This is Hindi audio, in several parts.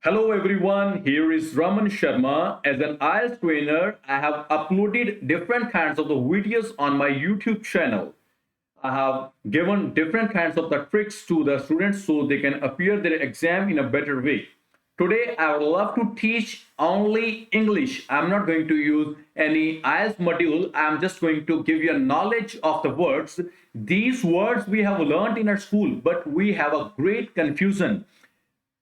Hello everyone, here is Raman Sharma. As an IELTS trainer, I have uploaded different kinds of the videos on my YouTube channel. I have given different kinds of the tricks to the students so they can appear their exam in a better way. Today, I would love to teach only English. I'm not going to use any IELTS module. I'm just going to give you a knowledge of the words. These words we have learned in our school, but we have a great confusion.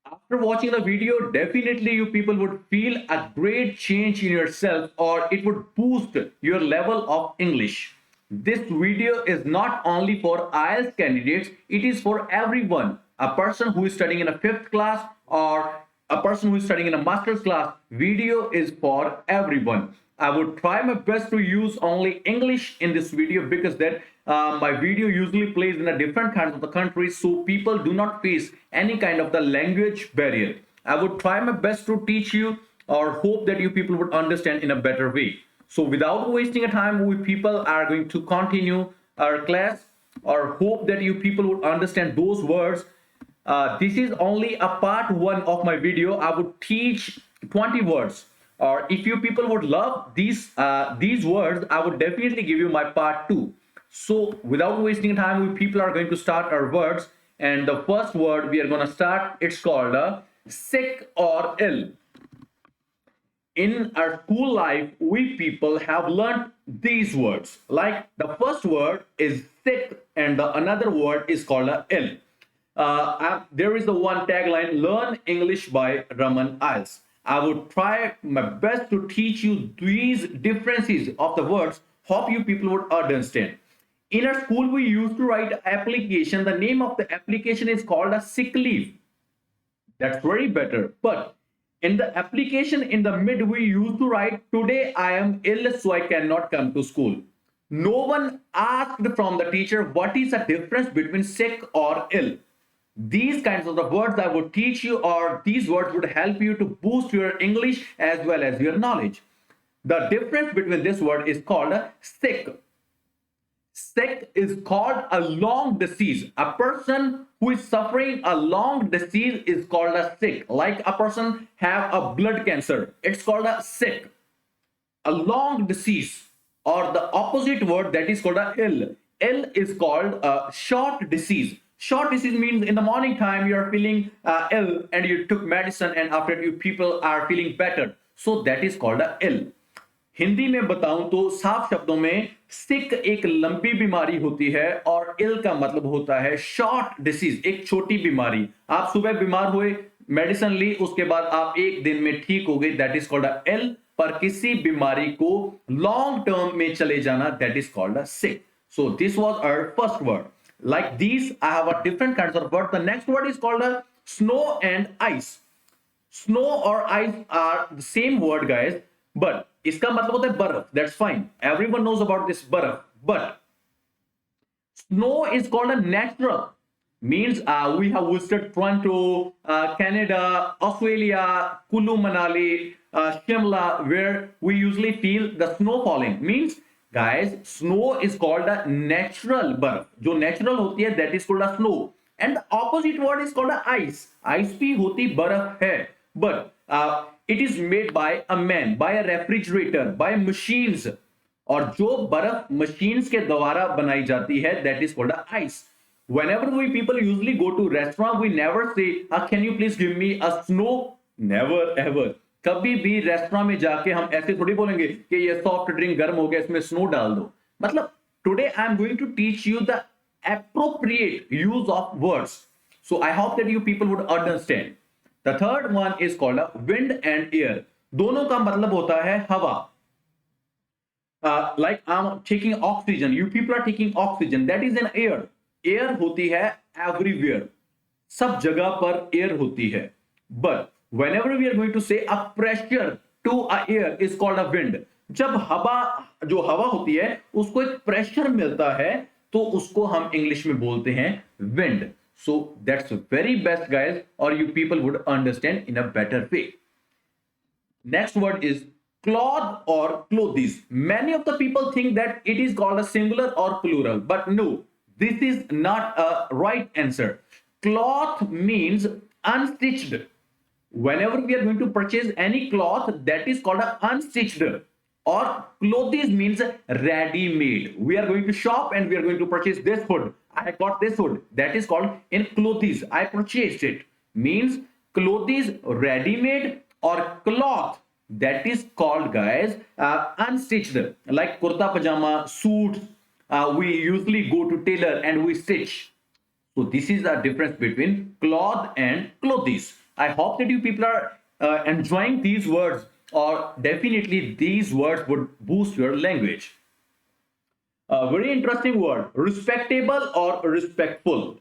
After watching the video, definitely you people would feel a great change in yourself, or it would boost your level of English. This video is not only for IELTS candidates, it is for everyone. A person who is studying in a fifth class or a person who is studying in a master's class, video is for everyone. I would try my best to use only English in this video because that my video usually plays in a different kinds of the countries, so people do not face any kind of the language barrier. I would try my best to teach you or hope that you people would understand in a better way. So without wasting a time, we people are going to continue our class or hope that you people would understand those words. This is only a part one of my video. I would teach 20 words. Or if you people would love these words, I would definitely give you my part two. So without wasting time, we people are going to start our words. And the first word we are going to start, it's called sick or ill. In our school life, we people have learned these words. Like the first word is sick, and the another word is called ill. There is the one tagline: "Learn English by Raman IELTS." I would try my best to teach you these differences of the words. Hope you people would understand. In our school, we used to write application. The name of the application is called a sick leave. That's very better. But in the application in the mid, we used to write, "Today I am ill, so I cannot come to school." No one asked from the teacher what is the difference between sick or ill. These kinds of the words I would teach you, or these words would help you to boost your English as well as your knowledge. The difference between this word is called sick. Sick is called a long disease. A person who is suffering a long disease is called a sick. Like a person have a blood cancer, it's called a sick. A long disease, or the opposite word, that is called a ill. Ill is called a short disease. Short disease means in the morning time you are feeling ill and you took medicine, and after you people are feeling better. So that is called a ill. Hindi में बताऊं तो साफ शब्दों में सिक एक लंबी बीमारी होती है और इल का मतलब होता है शॉर्ट डिसीज, एक छोटी बीमारी. आप सुबह बीमार हुए, मेडिसिन ली, उसके बाद आप एक दिन में ठीक हो गए, that is called a ill. पर किसी बीमारी को लॉन्ग टर्म में चले जाना, that is called a sick. So this was our first word. Like these, I have a different kinds of word. The next word is called a snow and ice. Snow or ice are the same word, guys, but इसका मतलब होता है बर्फ. That's fine. Everyone knows about this बर्फ. But snow is called a natural. Means we have visited Toronto, Canada, Australia, Kulu Manali, Shimla, where we usually feel the snow falling. Means guys, snow is called a natural बर्फ. जो natural होती है, that is called a snow. And the opposite word is called a ice. Ice भी होती बर्फ है. But it is made by a man, by a refrigerator, by machines. और जो बर्फ machines के द्वारा बनाई जाती है, that is called a ice. Whenever we people usually go to restaurant, we never say, "Can you please give me a snow?" Never ever. कभी भी रेस्टोरेंट में जाके हम ऐसे थोड़ी बोलेंगे कि ये सॉफ्ट ड्रिंक गर्म हो गया, इसमें स्नो डाल दो. मतलब today I am going to teach you the appropriate use of words. So I hope that you people would understand. The third one is called a wind and air. दोनों का मतलब होता है हवा. Like I'm taking oxygen, you people are taking oxygen, that is an air. Air होती है everywhere. सब जगह पर air होती है. But whenever we are going to say a pressure to a air is called a wind. जब हवा, जो हवा होती है उसको एक प्रेशर मिलता है, तो उसको हम इंग्लिश में बोलते हैं wind. So that's very best, guys, or you people would understand in a better way. Next word is cloth or clothes. Many of the people think that it is called a singular or plural, but no, this is not a right answer. Cloth means unstitched. whenever we are going to purchase any cloth, that is called a unstitched, or clothes means ready made. We are going to shop and we are going to purchase this hood. I got this hood, that is called in clothes. I purchased it, means clothes ready made, or cloth that is called, guys, unstitched, like kurta pajama suits. We usually go to tailor and we stitch. So this is the difference between cloth and clothes. I hope that you people are enjoying these words, or definitely these words would boost your language. A very interesting word, respectable or respectful.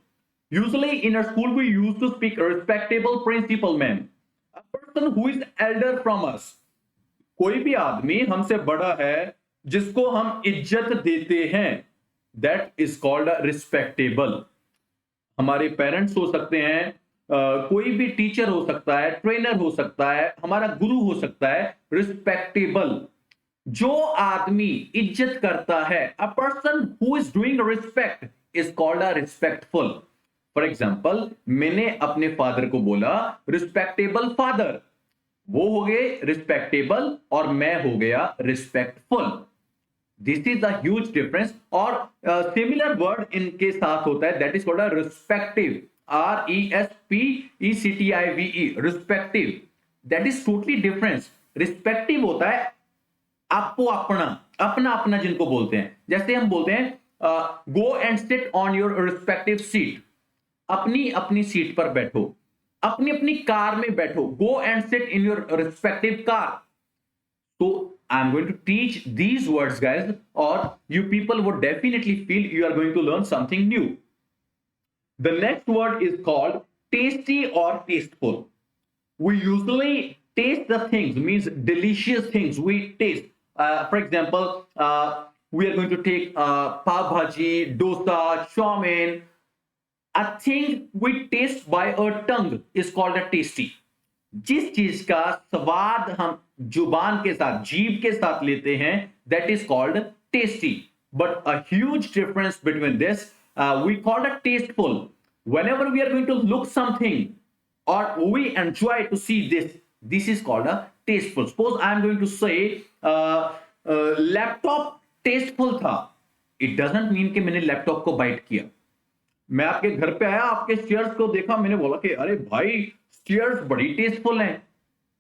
Usually in our school we used to speak respectable principal ma'am, a person who is elder from us. कोई भी आदमी हमसे बड़ा है जिसको हम इज्जत देते हैं, दैट इज कॉल्ड रिस्पेक्टेबल. हमारे पेरेंट्स हो सकते हैं, कोई भी टीचर हो सकता है, ट्रेनर हो सकता है, हमारा गुरु हो सकता है. रिस्पेक्टेबल, जो आदमी इज्जत करता है, a person who is doing respect is called a respectful. For example, मैंने अपने फादर को बोला रिस्पेक्टेबल फादर, वो हो गए रिस्पेक्टेबल और मैं हो गया respectful. This is the huge difference. और सिमिलर वर्ड इनके साथ होता है, that is called a respective. RESPECTIVE, respective. That is totally difference. Respective होता है आपको अपना, अपना अपना जिनको बोलते हैं. जैसे हम बोलते हैं go and sit on your respective seat, अपनी अपनी सीट पर बैठो, अपनी अपनी कार में बैठो. Go and sit in your respective car. So I'm going to teach these words, guys, or you people would definitely feel you are going to learn something new. The next word is called tasty or tasteful. We usually taste the things, means delicious things we taste. For example, we are going to take pav bhaji, dosa, chow mein. A thing we taste by our tongue is called a tasty. जिस चीज का स्वाद हम जुबान के साथ, जीभ के साथ लेते हैं, that is called tasty. But a huge difference between this, we called a tasteful. whenever we are going to look something or we enjoy to see this, this is called a tasteful. Suppose I am going to say laptop tasteful था, इट डजंट मीन कि मैंने लैपटॉप को बाइट किया. मैं आपके घर पे आया, आपके स्टेयर्स को देखा, मैंने बोला कि अरे भाई स्टेयर्स बड़ी टेस्टफुल हैं.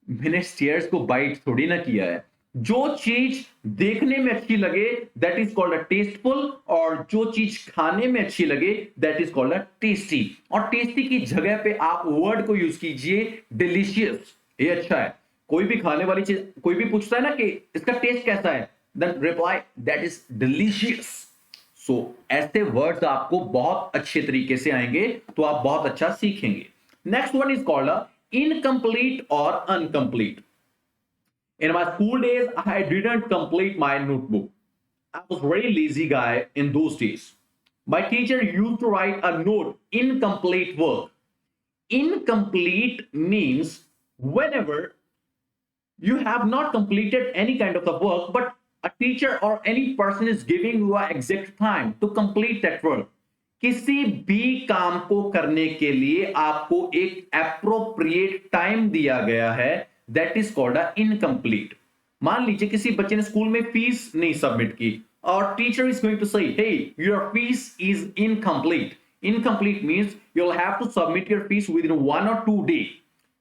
मैंने स्टेयर्स को बाइट थोड़ी ना किया है. जो चीज देखने में अच्छी लगे that is called a tasteful, और जो चीज खाने में अच्छी लगे that is called a tasty. और टेस्टी की जगह पे आप वर्ड को यूज कीजिए डिलीशियस. ये अच्छा है. कोई भी खाने वाली चीज, कोई भी पूछता है ना कि इसका टेस्ट कैसा है, then reply that is delicious. So ऐसे वर्ड्स आपको बहुत अच्छे तरीके से आएंगे तो आप बहुत अच्छा सीखेंगे. Next one is called incomplete और incomplete. In my school days, I didn't complete my notebook. I was a very lazy guy in those days. My teacher used to write a note, incomplete work. Incomplete means whenever you have not completed any kind of the work, but a teacher or any person is giving you an exact time to complete that work. किसी भी काम को करने के लिए आपको एक एप्रोप्रिएट टाइम दिया गया है, that is called a incomplete. मान लीजिए किसी बच्चे ने स्कूल में फीस नहीं सबमिट की और teacher is going to say hey your fees is incomplete. Incomplete means you will have to submit your fees within 1 or 2 days.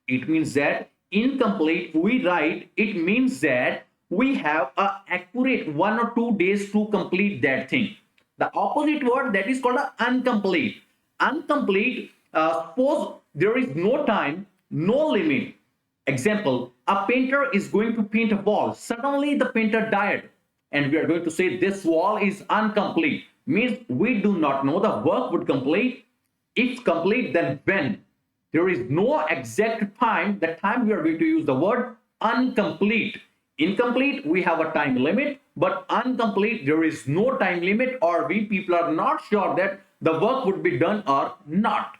It means that incomplete, we write, it means that we have a accurate 1 or 2 days to complete that thing. The opposite word, that is called a incomplete. Incomplete, suppose there is no time, no limit. Example, a painter is going to paint a wall. Suddenly the painter died and we are going to say this wall is incomplete. Means we do not know the work would complete. If complete, then when? There is no exact time. The time we are going to use the word incomplete. Incomplete, we have a time limit, but incomplete, there is no time limit, or we people are not sure that the work would be done or not.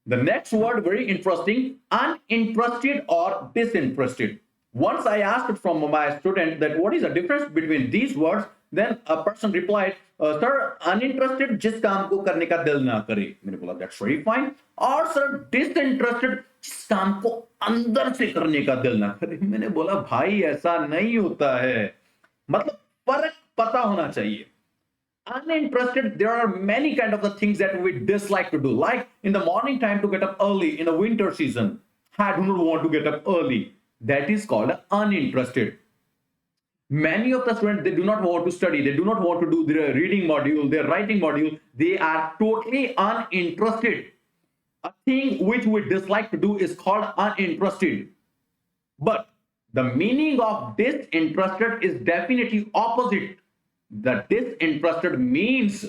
The next word, very interesting, uninterested or disinterested. Once I asked from my student that what is the difference between these words, then a person replied, sir, uninterested जिस काम को करने का दिल ना करे. मैंने बोला that's very fine. और sir, disinterested जिस काम को अंदर से करने का दिल ना करे। मैंने बोला भाई ऐसा नहीं होता है, मतलब फर्क पता होना चाहिए। Uninterested, there are many kind of the things that we dislike to do, like in the morning time to get up early in the winter season. I do not want to get up early. That is called uninterested. Many of the students, they do not want to study, they do not want to do their reading module, their writing module. They are totally uninterested. A thing which we dislike to do is called uninterested. But the meaning of disinterested is definitely opposite. The disinterested means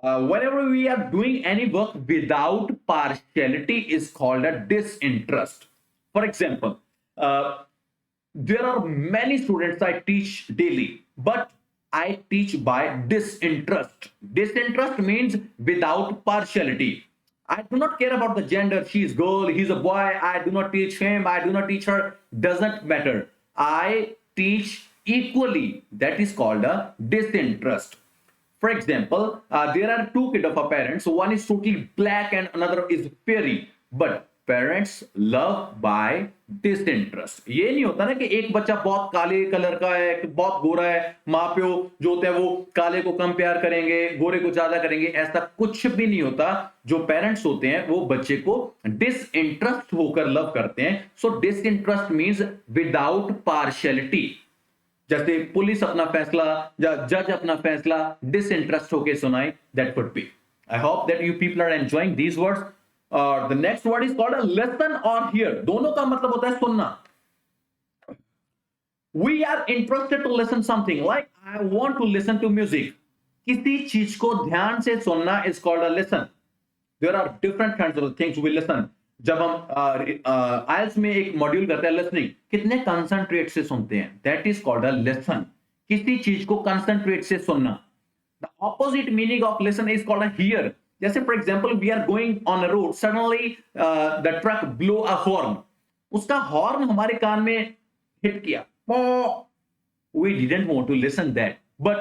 whenever we are doing any work without partiality is called a disinterest. For example, there are many students I teach daily, but I teach by disinterest. Disinterest means without partiality. I do not care about the gender. She is girl, he's a boy. I do not teach him. I do not teach her. Doesn't matter. I teach equally. That is called a disinterest. For example, there are two kids of a parent. So one is totally black and another is fairy. But parents love by disinterest. ये नहीं होता ना कि एक बच्चा बहुत काले कलर का है, कि बहुत गोरा है, माँ प्यो जो होते हैं वो काले को कम प्यार करेंगे, गोरे को ज्यादा करेंगे, ऐसा कुछ भी नहीं होता। जो पेरेंट्स होते हैं वो बच्चे को डिसइंटरेस्ट होकर लव करते हैं। So disinterest means without partiality. जैसे पुलिस अपना फैसला या जज अपना फैसला डिसइंटरेस्ट होकर सुनाए, that would be. I hope that you people are enjoying these words. और the next word is called a listen और हियर। दोनों का मतलब होता है सुनना। We are interested to listen something, like I want to listen to music. किसी चीज को ध्यान से सुनना is called a listen. There are different kinds of things we listen. जब हम आइल्स में एक मॉड्यूल करते हैं लिसनिंग, कितने कंसंट्रेट से सुनते हैं, that is called a listen. किसी चीज को कंसंट्रेट से सुनना। The opposite meaning of listen is called a hear. जैसे for example we are going on a road, suddenly the truck blow a horn. उसका हॉर्न हमारे कान में हिट किया, we didn't want to listen that, but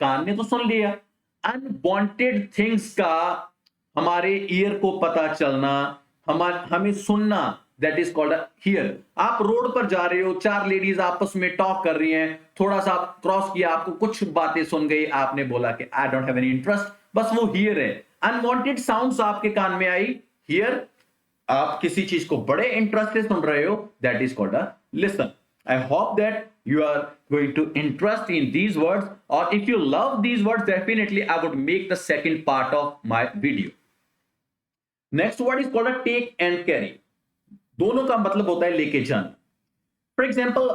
कान ने तो सुन लिया। अनवांटेड थिंग्स का हमारे ईयर को पता चलना, हमें सुनना, दैट इज कॉल्ड हियर। आप रोड पर जा रहे हो, चार लेडीज आपस में टॉक कर रही हैं, थोड़ा सा आप क्रॉस किया, आपको कुछ बातें सुन गई, आपने बोला कि I don't have any interest, बस वो हियर है। अनवांटेड साउंड्स आपके कान में आई, हियर। आप किसी चीज को बड़े इंटरेस्ट से सुन रहे हो, that is called a listen. I hope that you are going to interest in these words, or if you love these words, definitely I would make the second part of my video. Next word is called a take and carry. दोनों का मतलब होता है लेके जाना। फॉर एग्जाम्पल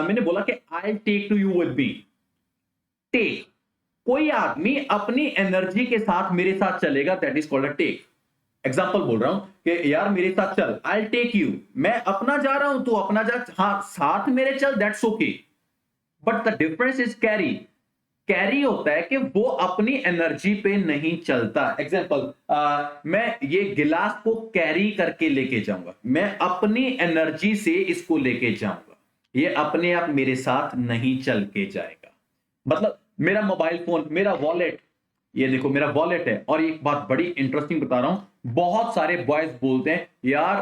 मैंने बोला कि I'll take to you with me. Take, कोई आदमी अपनी एनर्जी के साथ मेरे साथ चलेगा, that is called a take. Example बोल रहा हूं कि यार मेरे साथ चल, आई टेक यू। मैं अपना जा रहा हूं, तू अपना जा, हाँ साथ मेरे चल, that's okay. But the difference is carry. Carry होता है कि वो अपनी एनर्जी पे नहीं चलता। एग्जाम्पल, मैं ये गिलास को कैरी करके लेके जाऊंगा, मैं अपनी एनर्जी से इसको लेके जाऊंगा, ये अपने आप मेरे साथ नहीं चल के जाएगा। मतलब मेरा मोबाइल फोन, मेरा वॉलेट, ये देखो मेरा वॉलेट है। और एक बात बड़ी इंटरेस्टिंग बता रहा हूं, बहुत सारे बॉयज बोलते हैं यार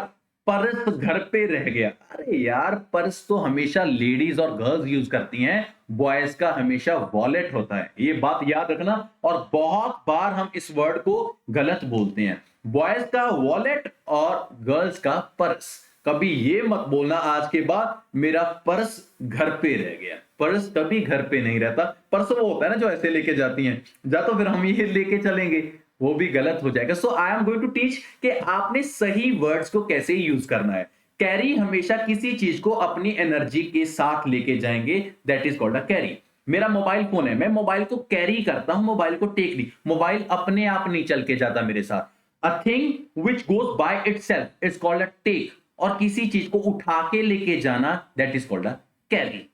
पर्स घर पे रह गया। अरे यार पर्स तो हमेशा लेडीज और गर्ल्स यूज करती हैं, बॉयज का हमेशा वॉलेट होता है, ये बात याद रखना। और बहुत बार हम इस वर्ड को गलत बोलते हैं, बॉयज का वॉलेट और गर्ल्स का पर्स। कभी ये मत बोलना आज के बाद मेरा पर्स घर पे रह गया। पर्स कभी घर पे नहीं रहता। पर्स वो होता है ना जो ऐसे लेके जाती हैं, जा तो फिर हम ये लेके चलेंगे, वो भी गलत हो जाएगा। So I am going to teach कि आपने सही वर्ड्स को कैसे यूज करना है। कैरी, हमेशा किसी चीज को अपनी एनर्जी के साथ लेके जाएंगे, that is called a carry. मेरा मोबाइल फोन है, मैं मोबाइल को कैरी करता हूं, मोबाइल को टेक नहीं। मोबाइल अपने आप नहीं चल के जाता मेरे साथ। A thing which goes by itself is called a take. और किसी चीज को उठा के लेके जाना, that is called a carry.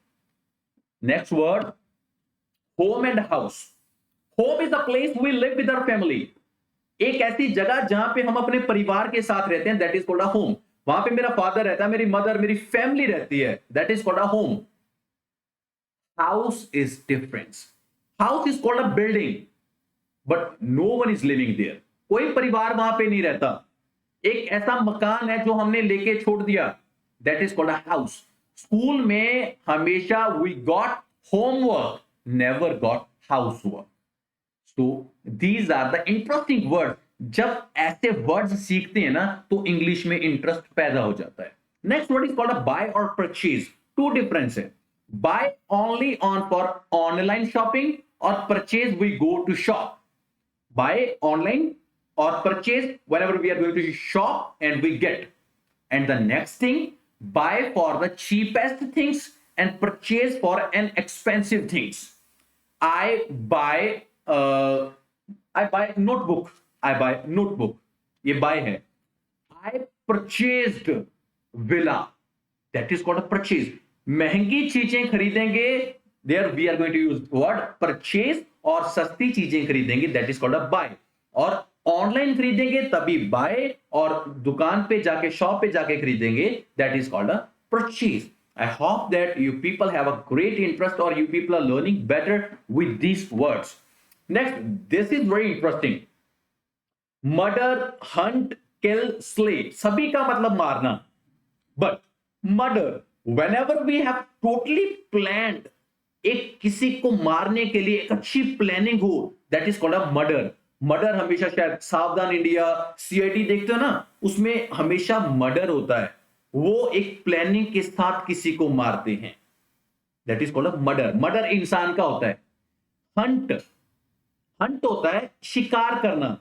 Next word, home and house. Home is a place we live with our family. एक ऐसी जगह जहां पे हम अपने परिवार के साथ रहते हैं, that is called a home. वहां पे मेरा फादर रहता है, मेरी मदर, मेरी फैमिली रहती है, that is called a home. House is different. House is called a building, but no one is living there. कोई परिवार वहां पे नहीं रहता। एक ऐसा मकान है जो हमने लेके छोड़ दिया, that is called a house. School में हमेशा we got homework, never got house work. So these are the interesting word. जब ऐसे वर्ड्स सीखते हैं ना तो इंग्लिश में इंटरेस्ट पैदा हो जाता है। Next word is called a buy और परचेज। टू डिफरेंस है। Buy only on for online shopping और purchase we go to shop. Buy online or purchase whenever we are going to shop and we get. And the next thing, buy for the cheapest things and purchase for an expensive things. I buy I buy notebook. I buy notebook. ये buy है। I purchased villa. That is called a purchase. महंगी चीजें खरीदेंगे, there we are going to use word purchase, और सस्ती चीजें खरीदेंगे that is called a buy. और ऑनलाइन खरीदेंगे तभी बाय, और दुकान पे जाके शॉप पे जाके खरीदेंगे that is called a purchase. I hope that you people have a great interest और you people are learning better with these words. Next, this is very interesting. Murder, hunt, kill, slay, सभी का मतलब मारना। But murder, whenever we have totally planned, एक किसी को मारने के लिए एक अच्छी प्लानिंग हो, that is called a murder. Murder हमेशा, शायद सावधान इंडिया, सीआईडी देखते हो ना, उसमें हमेशा मर्डर होता है। वो एक प्लानिंग के साथ किसी को मारते हैं, that is called a murder. Murder इंसान का होता है। हंट, हंट होता है शिकार करना।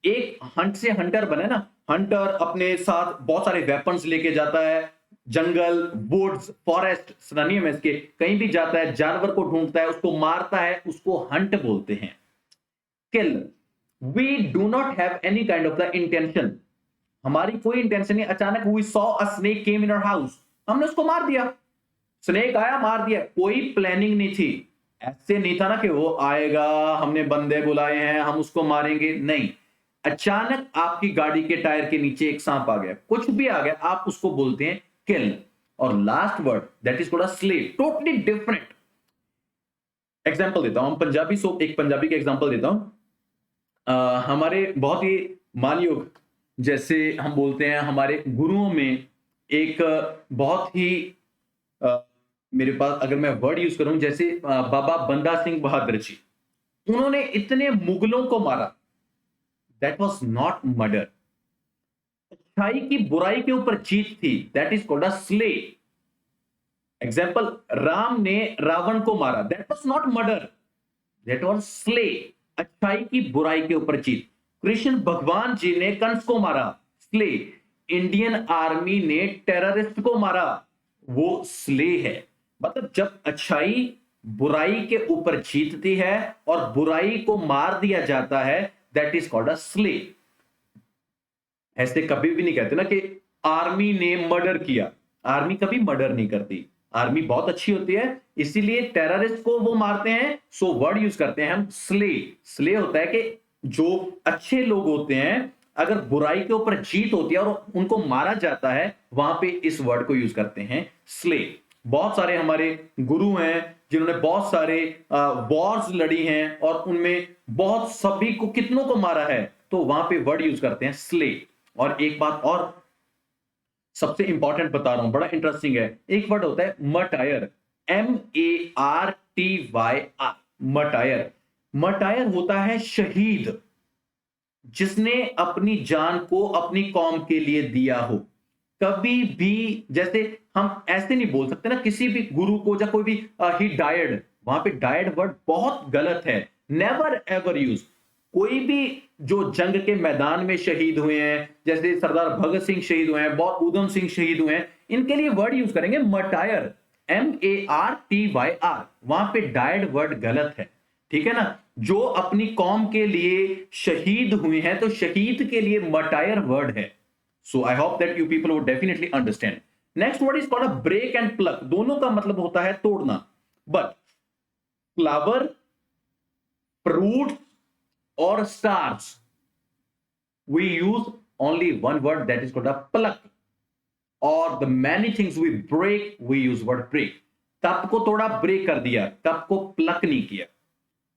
एक हंट से हंटर बने ना, हंटर अपने साथ बहुत सारे वेपन्स लेके जाता है, जंगल, वुड्स, फॉरेस्ट, सिनोनिम है इसके, कहीं भी जाता है, जानवर को ढूंढता है, उसको मारता है, उसको हंट बोलते हैं। Kill, we do not have any kind of the intention, हमारी कोई इंटेंशन नहीं, अचानक we saw a snake came in our house, हमने उसको मार दिया। स्नेक आया, मार दिया, कोई प्लानिंग नहीं थी। ऐसे नहीं था ना कि वो आएगा, हमने बंदे बुलाए हैं, हम उसको मारेंगे, नहीं। अचानक आपकी गाड़ी के टायर के नीचे एक सांप आ गया, कुछ भी आ गया, आप उसको बोलते हैं किल। और last word that is called a slay, totally different. Example देता हूं, हम पंजाबी, सो एक पंजाबी का एग्जांपल देता हूं। हमारे बहुत ही मानयोग, जैसे हम बोलते हैं, हमारे गुरुओं में एक बहुत ही मेरे पास अगर मैं वर्ड यूज करूं, जैसे बाबा बंदा सिंह बहादुर जी, उन्होंने इतने मुगलों को मारा, दैट वाज नॉट मर्डर। अच्छाई की बुराई के ऊपर जीत थी, that is called a slay. Example, Ram ने रावण को मारा, that was not murder, that was slay. अच्छाई की बुराई के ऊपर जीत। कृष्ण भगवान जी ने कंस को मारा, स्ले। इंडियन आर्मी ने टेररिस्ट को मारा, वो स्ले है। मतलब जब अच्छाई बुराई के ऊपर जीतती है और बुराई को मार दिया जाता है, that is called a slay. ऐसे कभी भी नहीं कहते ना कि आर्मी ने मर्डर किया, आर्मी कभी मर्डर नहीं करती, आर्मी बहुत अच्छी होती है, इसीलिए टेररिस्ट को वो मारते हैं, सो वर्ड यूज करते हैं हम स्ले। स्ले होता है कि जो अच्छे लोग होते हैं, अगर बुराई के ऊपर जीत होती है और उनको मारा जाता है, वहां पे इस वर्ड को यूज करते हैं स्ले। बहुत सारे हमारे गुरु हैं जिन्होंने बहुत सारे वॉर्स लड़ी हैं और उनमें बहुत सभी को, कितनों को मारा है, तो वहां पे वर्ड यूज करते हैं स्ले। और एक बात और सबसे इंपॉर्टेंट बता रहा हूं, बड़ा इंटरेस्टिंग है, एक वर्ड होता है मटायर, MARTYR, मटायर। मटायर होता है शहीद, जिसने अपनी जान को अपनी कौम के लिए दिया हो। कभी भी, जैसे हम ऐसे नहीं बोल सकते ना किसी भी गुरु को, या कोई भी ही डायड, वहां पे डायड वर्ड बहुत गलत है, नेवर एवर यूज। कोई भी जो जंग के मैदान में शहीद हुए हैं, जैसे सरदार भगत सिंह शहीद हुए हैं, बहुत उधम सिंह शहीद हुए हैं, इनके लिए वर्ड यूज करेंगे मटायर, MARTYR। वहां पे डायड वर्ड गलत है, ठीक है ना। जो अपनी कौम के लिए शहीद हुए हैं, तो शहीद के लिए मटायर वर्ड है। So I hope that you people would definitely understand. Next word is called a break and pluck, दोनों का मतलब होता है तोड़ना। बट फ्लावर, फ्रूट और stars, we use only one word, that is called a pluck. Or the many things we break, we use word break. तप को तोड़ा, ब्रेक कर दिया, तप को प्लक नहीं किया।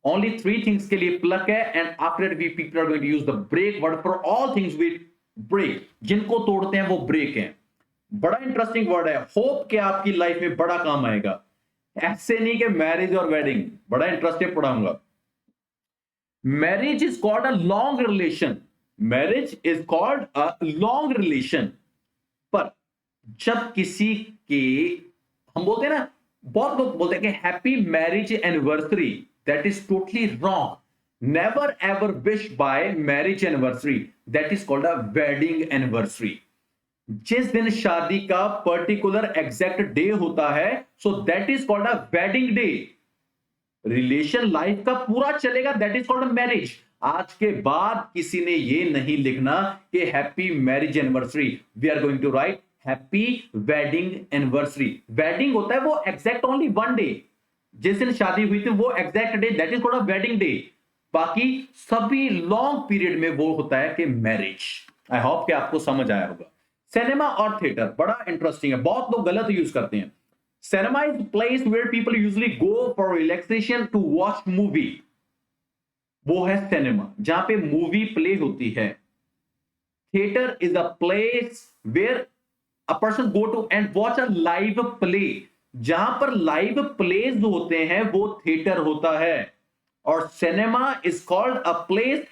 Only three things के लिए प्लक है, and after that we people are going to use the break word for all things we break, जिनको तोड़ते हैं वो ब्रेक हैं। बड़ा इंटरेस्टिंग वर्ड है, होप कि आपकी लाइफ में बड़ा काम आएगा। ऐसे नहीं कि मैरिज और वेडिंग, बड़ा इंटरेस्टिंग पढ़ाऊंगा। Marriage is called a long relation, marriage is called a long relation. पर जब किसी के, हम बोलते हैं ना, बहुत लोग बोलते हैं कि happy marriage anniversary, that is totally wrong. Never ever wish bye marriage anniversary, that is called a wedding anniversary. जिस दिन शादी का पर्टिकुलर एग्जैक्ट डे होता है, so that is called a wedding day. Relation life का पूरा चलेगा, दैट इज कॉल्ड मैरिज। आज के बाद किसी ने ये नहीं लिखना कि happy marriage anniversary, we are going to write happy wedding anniversary. Wedding होता है वो एग्जैक्ट ओनली वन डे, जिस दिन शादी हुई थी वो exact day, that is called wedding day. बाकी सभी लॉन्ग पीरियड में वो होता है कि मैरिज। आई होप कि आपको समझ आया होगा। सिनेमा और थिएटर बड़ा इंटरेस्टिंग है, बहुत लोग गलत यूज करते हैं। Cinema is a place where people usually go for relaxation to watch movie. वो है सिनेमा, जहां पे मूवी प्ले होती है। Theatre is a place where a person go to and watch a live play. जहां पर लाइव प्लेज होते हैं वो थिएटर होता है। और cinema is called a place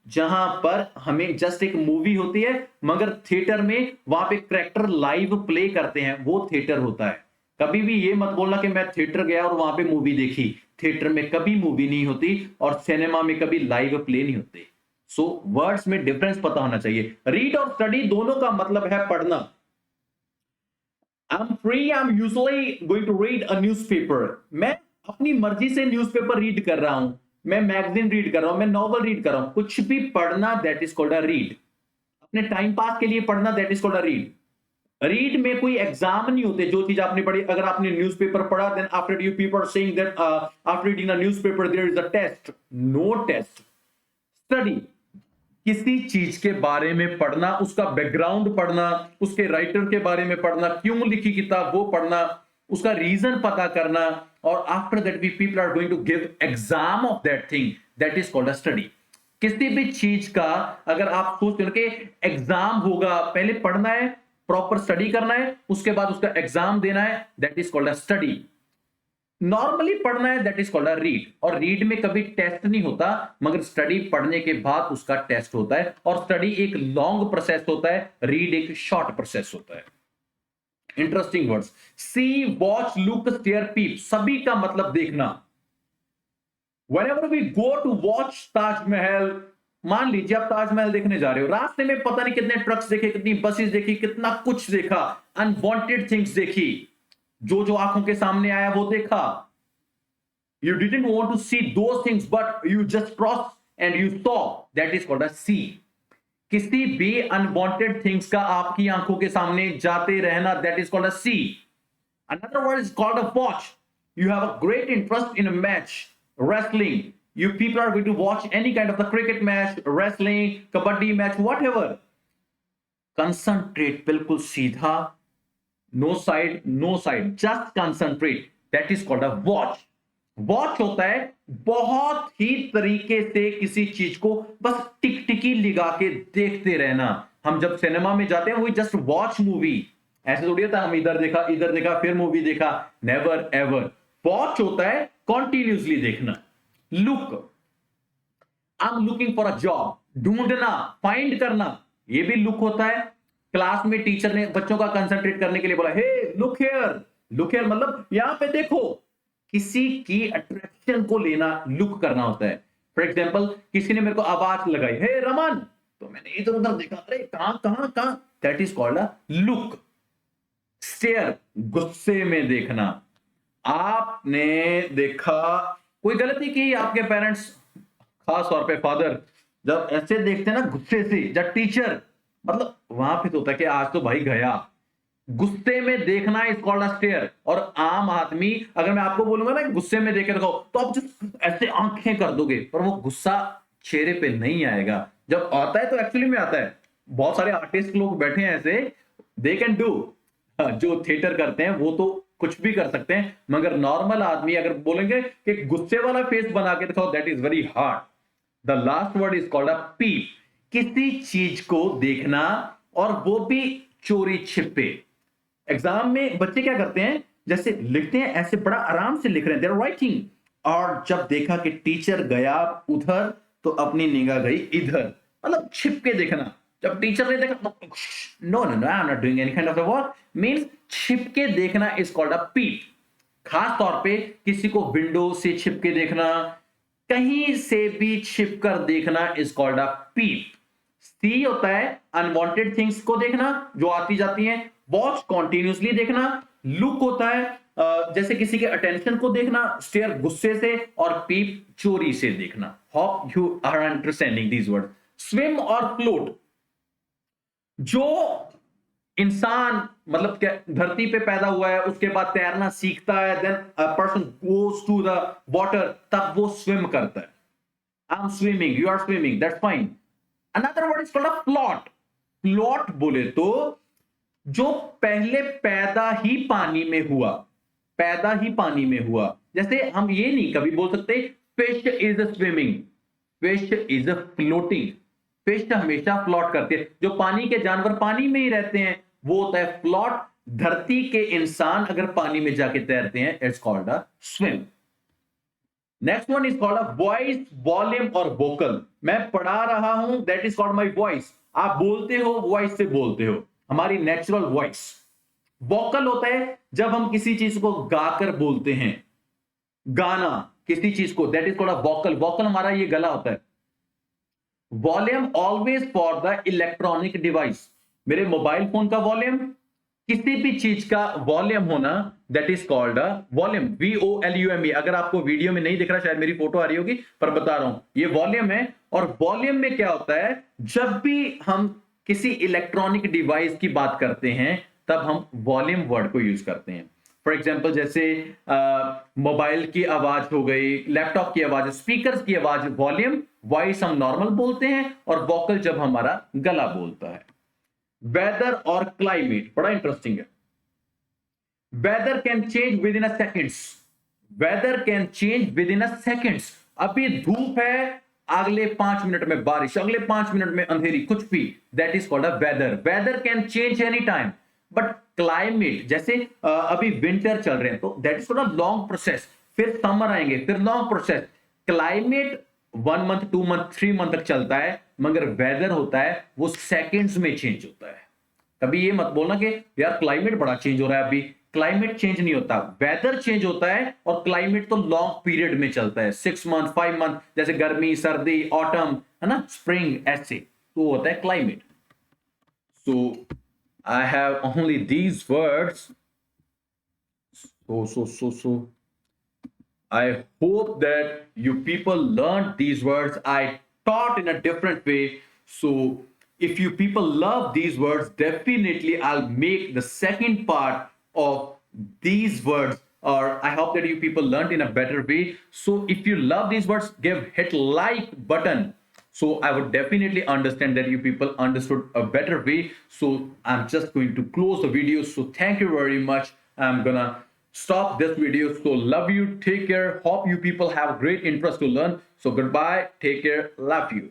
जहां पर हमें जस्ट एक मूवी होती है, मगर थिएटर में वहां पे करेक्टर लाइव प्ले करते हैं, वो थिएटर होता है। कभी भी ये मत बोलना कि मैं थिएटर गया और वहां पे मूवी देखी। थिएटर में कभी मूवी नहीं होती और सिनेमा में कभी लाइव प्ले नहीं होते। सो वर्ड्स में डिफरेंस पता होना चाहिए। रीड और स्टडी दोनों का मतलब है पढ़ना। I am free, I am usually going to read a newspaper. मैं अपनी मर्जी से न्यूज़पेपर रीड कर रहा हूं, मैं मैगजीन रीड कर रहा हूं, मैं नॉवल रीड कर रहा हूं, कुछ भी पढ़ना, that is called a read. अपने टाइम पास के लिए पढ़ना, that is called a read. Read में कोई एग्जाम नहीं होते। जो चीज आपने पढ़ी, अगर आपने न्यूज़पेपर पढ़ा, then after you people saying that after reading a newspaper there is a test, no test. Study, किसी चीज के बारे में पढ़ना, उसका बैकग्राउंड पढ़ना, उसके राइटर के बारे में पढ़ना, क्यों लिखी किताब वो पढ़ना, उसका रीजन पता करना, और after that we people are going to give exam of that thing, that is called a study. किसी भी चीज का अगर आप सोचते हो कि एग्जाम होगा, पहले पढ़ना है, प्रॉपर स्टडी करना है, उसके बाद उसका एग्जाम देना है, that is called a study. Normally पढ़ना है, that is called a read. और रीड में कभी टेस्ट नहीं होता, मगर स्टडी पढ़ने के बाद उसका टेस्ट होता है। और स्टडी एक लॉन्ग प्रोसेस होता है, रीड एक शॉर्ट प्रोसेस होता है। इंटरेस्टिंग वर्ड्स, सी, वॉच, लुक, स्टेयर, पीप, सभी का मतलब देखना। Whenever we go to watch Taj Mahal, मान लीजिए आप ताजमहल देखने जा रहे हो, रास्ते में पता नहीं कितने ट्रक्स देखे, कितनी बसेस देखी, कितना कुछ देखा, अनवांटेड थिंग्स देखी, जो जो आंखों के सामने आया वो देखा। You didn't want to see those things, but you just crossed and you saw, that is called a see। किसी भी अनवांटेड थिंग्स का आपकी आंखों के सामने जाते रहना, that is called a see। Another word is called a watch। You have a great interest in a match, wrestling, you people are going to watch any kind of the cricket match, wrestling, kabaddi match, whatever। Concentrate, बिल्कुल सीधा, no side, no side, just concentrate, that is called a watch. Watch होता है बहुत ही तरीके से किसी चीज को बस टिकटिकी लगा के देखते रहना। हम जब सिनेमा में जाते हैं वो जस्ट वॉच मूवी, ऐसे थोड़ी होता है हम इधर देखा फिर मूवी देखा, नेवर एवर। वॉच होता है कॉन्टिन्यूसली देखना। Look, I am looking for a job, ढूंढना, फाइंड करना, ये भी लुक होता है। क्लास में टीचर ने बच्चों का कंसंट्रेट करने के लिए बोला, hey look here, look here मतलब यहां पे देखो। किसी की अट्रैक्शन को लेना लुक करना होता है। फॉर एग्जाम्पल, किसी ने मेरे को आवाज लगाई, हे रमन, तो मैंने इधर उधर देखा, अरे कहां कहां कहां, that is called a look. Stare, गुस्से में देखना। आपने देखा कोई गलती की, आपके पेरेंट्स, खास तौर पे फादर, जब ऐसे देखते हैं ना गुस्से से, जब टीचर, मतलब वहां पे तो होता है कि आज तो भाई गया। गुस्से में देखना इज कॉल्ड अ स्टेयर। और आम आदमी, अगर मैं आपको बोलूंगा ना गुस्से में देख के दिखाओ, तो आप just ऐसे आंखें कर दोगे, पर वो गुस्सा चेहरे पे नहीं आएगा। जब आता है तो एक्चुअली में आता है। बहुत सारे आर्टिस्ट लोग बैठे हैं ऐसे, दे कैन डू, जो थिएटर करते हैं वो तो कुछ भी कर सकते हैं, मगर नॉर्मल आदमी अगर बोलेंगे कि गुस्से वाला फेस बना के दिखाओ, that is very hard. The last word is called a peep. किसी चीज को देखना, और वो भी चोरी छिपे। एग्जाम में बच्चे क्या करते हैं, जैसे लिखते हैं ऐसे बड़ा आराम से लिख रहे हैं, देयर राइटिंग, और जब देखा कि टीचर गया उधर तो अपनी निगाह गई इधर, मतलब छिप के देखना। जब टीचर ने देखा, no no no, I am not doing any kind of work, means छिप के देखना इज कॉल्ड अ पीप। खास तौर पे किसी को विंडो से छिप के देखना, कहीं से भी छिप कर देखना इज कॉल्ड अ पीप। सी होता है अनवांटेड थिंग्स को देखना जो आती जाती हैं, वॉच कॉन्टिन्यूसली देखना, लुक होता है जैसे किसी के अटेंशन को देखना, स्टेयर गुस्से से, और पीप चोरी से देखना। Hope you are understanding these word. Swim और फ्लोट, जो इंसान मतलब क्या धरती पे पैदा हुआ है, उसके बाद तैरना सीखता है, then a person goes to the water, तब वो स्विम करता है। I am swimming, you are swimming, that's fine. Another word is called a plot. Plot बोले तो जो पहले पैदा ही पानी में हुआ, पैदा ही पानी में हुआ। जैसे हम ये नहीं कभी बोल सकते fish is swimming, fish is floating. Fish हमेशा फ्लोट करती है, जो पानी के जानवर पानी में ही रहते हैं वो होता है फ्लोट। धरती के इंसान अगर पानी में जाके तैरते हैं, it's called a swim. Next one is called a voice, volume और वोकल। मैं पढ़ा रहा हूं, that is called my voice. आप बोलते हो, वॉइस से बोलते हो, हमारी नेचुरल वॉइस। वोकल होता है जब हम किसी चीज को गाकर बोलते हैं, गाना किसी चीज को, that is called a vocal. Vocal हमारा ये गला होता है। Volume always for the electronic device, मेरे मोबाइल फोन का वॉल्यूम, किसी भी चीज का वॉल्यूम होना, that is called a volume, VOLUME। अगर आपको वीडियो में नहीं दिख रहा, शायद मेरी फोटो आ रही होगी, पर बता रहा हूं ये वॉल्यूम है। और वॉल्यूम में क्या होता है, जब भी हम किसी इलेक्ट्रॉनिक डिवाइस की बात करते हैं तब हम वॉल्यूम वर्ड को यूज करते हैं। फॉर एग्जाम्पल जैसे मोबाइल की आवाज हो गई, लैपटॉप की आवाज, स्पीकर की आवाज वॉल्यूम। वॉइस हम नॉर्मल बोलते हैं, और वोकल जब हमारा गला बोलता है। वेदर और क्लाइमेट बड़ा इंटरेस्टिंग है। Weather can change within a seconds, weather can change within a seconds. अभी धूप है, अगले 5 मिनट में बारिश, अगले 5 मिनट में अंधेरी, कुछ भी, that is called a weather. Weather can change any time. But climate, जैसे अभी विंटर चल रहे हैं तो that is called a long process, फिर समर आएंगे, फिर long process. Climate 1 month 2 month 3 month तक चलता है, मगर वेदर होता है वो सेकेंड्स में चेंज होता है। कभी ये मत बोलना कि यार क्लाइमेट बड़ा चेंज हो रहा है, अभी क्लाइमेट चेंज नहीं होता, वेदर चेंज होता है। और क्लाइमेट तो लॉन्ग पीरियड में चलता है, 6 मंथ 5 मंथ, जैसे गर्मी, सर्दी, ऑटम, है ना, स्प्रिंग, ऐसे तो होता है climate. So I have only these words. So I hope that you people learned these words. I taught in a different way. So if you people love these words, definitely I'll make the second part of these words. Or I hope that you people learned in a better way. So if you love these words, hit like button. So I would definitely understand that you people understood a better way. So I'm just going to close the video. So thank you very much. I'm gonna stop this video. So love you, take care, hope you people have great interest to learn. So goodbye, take care, love you.